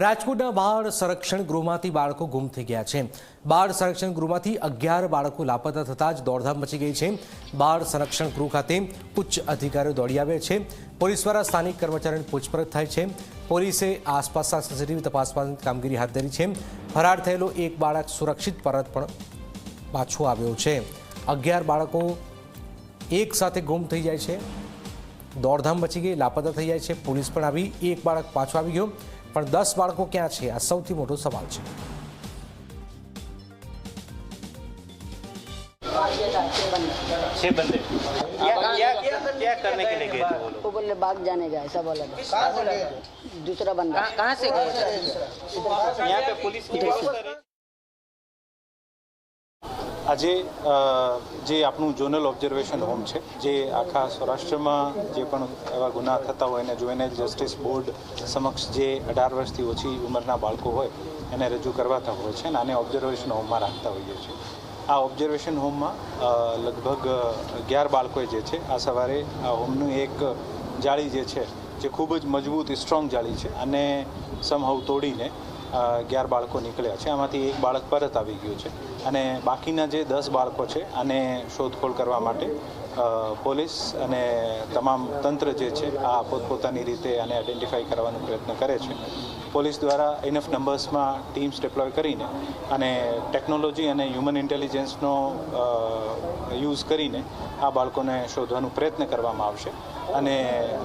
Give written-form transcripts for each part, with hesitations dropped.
રાજકોટના બાળ સંરક્ષણ ગૃહમાંથી બાળકો ગુમ થઈ ગયા છે। બાળ સંરક્ષણ ગૃહમાંથી 11 બાળકો લાપતા થતાં જ દોડધામ મચી ગઈ છે। બાળ સંરક્ષણ ગૃહ ખાતે ઉચ્ચ અધિકારીઓ દોડી આવ્યા છે। પોલીસ દ્વારા સ્થાનિક કર્મચારીઓની પૂછપરછ થાય છે। પોલીસે આસપાસના સીસીટીવી તપાસવાની કામગીરી હાથ ધરી છે। ફરાર થયેલો એક બાળક સુરક્ષિત પરત પણ પાછો આવ્યો છે। 11 બાળકો એક સાથે ગુમ થઈ જાય છે। દોડધામ મચી ગઈ, લાપતા થઈ જાય છે। પોલીસ પણ આવી, એક બાળક પાછો આવી ગયો, પણ 10 બાળકો ક્યાં છે? આ સૌથી મોટો સવાલ છે। छह बंदे क्या करने के लिए गए थे वो लोग? वो बोले भाग जाने का ऐसा बोला था। दूसरा बंदा कहाँ से गए? यहाँ पे पुलिस की આજે જે આપણું ઝોનલ ઓબ્ઝર્વેશન હોમ છે, જે આખા સૌરાષ્ટ્રમાં જે પણ એવા ગુના થતા હોય એને જુવેનાઇલ જસ્ટિસ બોર્ડ સમક્ષ જે 18 વર્ષથી ઓછી ઉંમરના બાળકો હોય એને રજૂ કરવાતા હોય છે અને આને ઓબ્ઝર્વેશન હોમમાં રાખતા હોઈએ છીએ। આ ઓબ્ઝર્વેશન હોમમાં લગભગ 11 બાળકોએ જે છે આ સવારે આ હોમનું એક જાળી જે છે જે ખૂબ જ મજબૂત સ્ટ્રોંગ જાળી છે અને સમહાવ તોડીને 11 બાળકો નીકળ્યા છે। આમાંથી એક બાળક પરત આવી ગયું છે અને બાકીના જે 10 બાળકો છે આને શોધખોળ કરવા માટે પોલીસ અને તમામ તંત્ર જે છે આ પોતપોતાની રીતે આને આઈડેન્ટિફાઈ કરવાનો પ્રયત્ન કરે છે। પોલીસ દ્વારા ઇનફ નંબર્સમાં ટીમ્સ ડિપ્લોય કરીને અને ટેકનોલોજી અને હ્યુમન ઇન્ટેલિજન્સનો યુઝ કરીને આ બાળકોને શોધવાનો પ્રયત્ન કરવામાં આવશે અને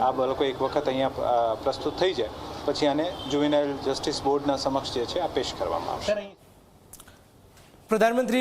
આ બાળકો એક વખત અહીંયા પ્રસ્તુત થઈ જાય પછી આને જુવેનાઇલ જસ્ટિસ બોર્ડના સમક્ષ જે છે આ પેશ કરવામાં આવશે। પ્રધાનમંત્રી